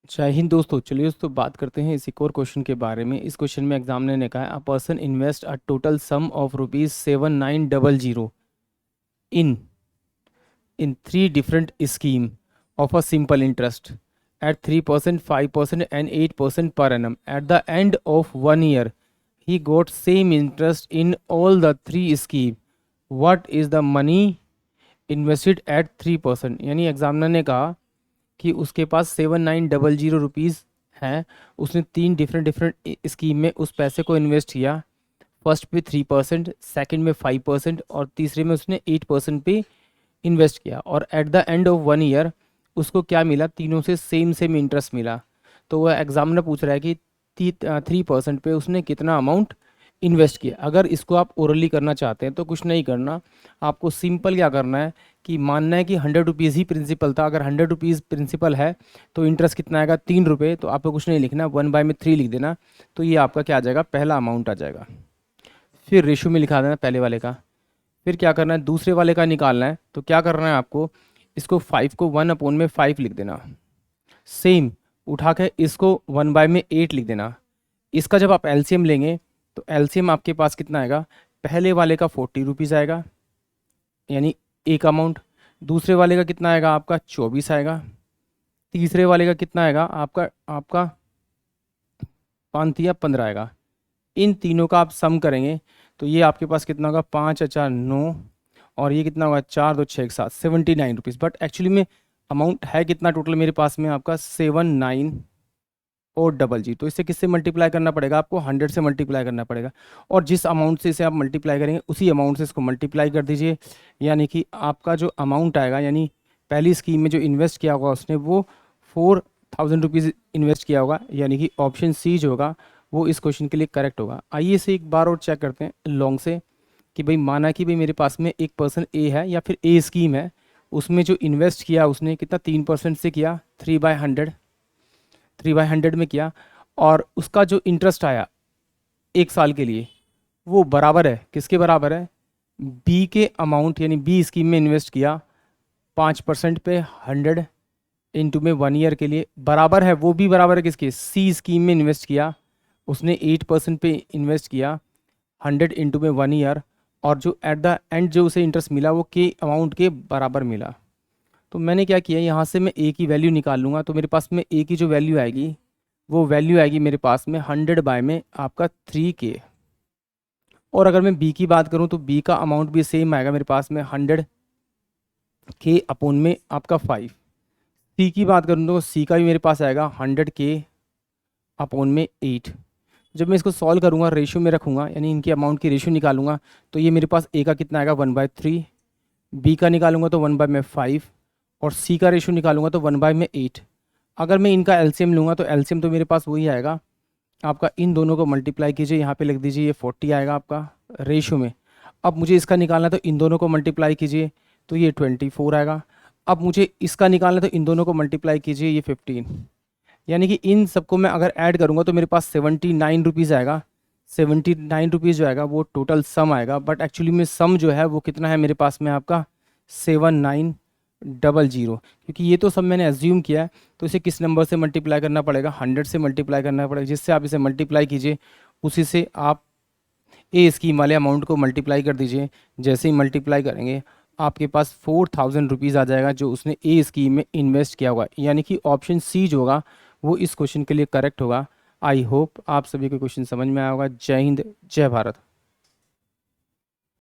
जय हिंद दोस्तों। चलिए दोस्तों बात करते हैं इस एक और क्वेश्चन के बारे में। इस क्वेश्चन में एग्जामिनर ने कहा है a person invest a total sum of ₹7900 in three different scheme of a simple interest at 3%, 5% and 8% per annum. At the end of 1 year, he got same interest in all the three scheme. What is the money invested at 3%? यानी examiner ने कहा कि उसके पास 7900 rupees हैं। उसने तीन different different scheme में उस पैसे को इन्वेस्ट किया। फर्स्ट पे 3%, सेकंड में 5% और तीसरे में उसने 8% पे इन्वेस्ट किया। और at the end of 1 year उसको क्या मिला? तीनों से सेम सेम इंटरेस्ट मिला। तो वह एग्जामिनर पूछ रहा है कि 3% पे उसने कितना अमाउंट इन्वेस्ट किया। अगर इसको आप ओरली करना चाहते हैं तो कुछ नहीं करना, आपको सिंपल क्या करना है कि मानना है कि 100 रुपीज़ ही प्रिंसिपल था। अगर 100 रुपीज़ प्रिंसिपल है तो इंटरेस्ट कितना आएगा? 3 रुपये। तो आपको कुछ नहीं लिखना, 1/3 लिख देना। तो ये आपका क्या आ जाएगा? पहला अमाउंट आ जाएगा। फिर रेशो में लिखा देना पहले वाले का। फिर क्या करना है? दूसरे वाले का निकालना है। तो क्या करना है आपको? इसको 5 को 1/5 लिख देना। सेम उठा के इसको 1/8 लिख देना। इसका जब आप एलसीएम लेंगे तो एलसीएम आपके पास कितना आएगा? पहले वाले का 40 रुपीज़ आएगा, यानी एक अमाउंट। दूसरे वाले का कितना आएगा? आपका 24 आएगा। तीसरे वाले का कितना आएगा? आपका आपका 5 या 15 आएगा। इन तीनों का आप सम करेंगे तो ये आपके पास कितना होगा? 5 × 4 = 9 और ये कितना होगा? 4 × 2 = 6 = 79 रुपीज़। बट एक्चुअली में अमाउंट है कितना टोटल मेरे पास में? आपका 7900। तो इसे किससे मल्टीप्लाई करना पड़ेगा? आपको 100 से मल्टीप्लाई करना पड़ेगा। और जिस अमाउंट से इसे आप मल्टीप्लाई करेंगे उसी अमाउंट से इसको मल्टीप्लाई कर दीजिए। यानी कि आपका जो अमाउंट आएगा, यानी पहली स्कीम में जो इन्वेस्ट किया होगा उसने वो 4000 रुपीज़ इन्वेस्ट किया होगा, यानी कि ऑप्शन सी जो होगा वो इस क्वेश्चन के लिए करेक्ट होगा। आइए इसे एक बार और चेक करते हैं लॉन्ग से कि भाई माना कि भाई मेरे पास में एक पर्सन ए है या फिर ए स्कीम है, उसमें जो इन्वेस्ट किया उसने कितना? 3% से किया, 3/100 में किया। और उसका जो इंटरेस्ट आया 1 साल के लिए वो बराबर है, किसके बराबर है? बी के अमाउंट, यानी बी स्कीम में इन्वेस्ट किया 5% पे 100 इंटू में 1 ईयर के लिए बराबर है। वो भी बराबर है किसके? सी स्कीम में इन्वेस्ट किया, उसने 8% पे इन्वेस्ट किया 100 इंटू में 1 ईयर, और जो एट द एंड जो उसे इंटरेस्ट मिला वो के अमाउंट के बराबर मिला। तो मैंने क्या किया, यहाँ से मैं ए की वैल्यू निकाल लूँगा। तो मेरे पास में ए की जो वैल्यू आएगी वो वैल्यू आएगी मेरे पास में 100 बाय में आपका 3K। और अगर मैं बी की बात करूँ तो बी का अमाउंट भी सेम आएगा मेरे पास में 100K अपॉन में आपका 5। सी की बात करूँ तो सी का भी मेरे पास आएगा 100K अपॉन में 8। जब मैं इसको सॉल्व करूँगा, रेशियो में रखूँगा, यानी इनके अमाउंट की रेशियो निकालूंगा, तो ये मेरे पास ए का कितना आएगा? 1/3। बी का निकालूंगा तो 1/5 और सी का रेशियो निकालूंगा तो 1/8। अगर मैं इनका एलसीएम लूँगा तो एलसीएम तो मेरे पास वही आएगा आपका। इन दोनों को मल्टीप्लाई कीजिए, यहाँ पे लिख दीजिए, ये 40 आएगा आपका रेशियो में। अब मुझे इसका निकालना तो इन दोनों को मल्टीप्लाई कीजिए तो ये 24 आएगा। अब मुझे इसका निकालना तो इन दोनों को मल्टीप्लाई कीजिए, ये 15। यानी कि इन सबको मैं अगर ऐड करूँगा तो मेरे पास 79 रुपीज़ आएगा। 79 रुपीज़ जो आएगा वो टोटल सम आएगा। बट एक्चुअली में सम जो है वो कितना है मेरे पास में? आपका 7900। क्योंकि ये तो सब मैंने एज्यूम किया है, तो इसे किस नंबर से मल्टीप्लाई करना पड़ेगा? 100 से मल्टीप्लाई करना पड़ेगा। जिससे आप इसे मल्टीप्लाई कीजिए उसी से आप ए स्कीम वाले अमाउंट को मल्टीप्लाई कर दीजिए। जैसे ही मल्टीप्लाई करेंगे आपके पास 4000 रुपीज़ आ जाएगा जो उसने ए स्कीम में इन्वेस्ट किया होगा। यानी कि ऑप्शन सी जो होगा वो इस क्वेश्चन के लिए करेक्ट होगा। आई होप आप सभी को क्वेश्चन समझ में आया होगा। जय हिंद, जय भारत।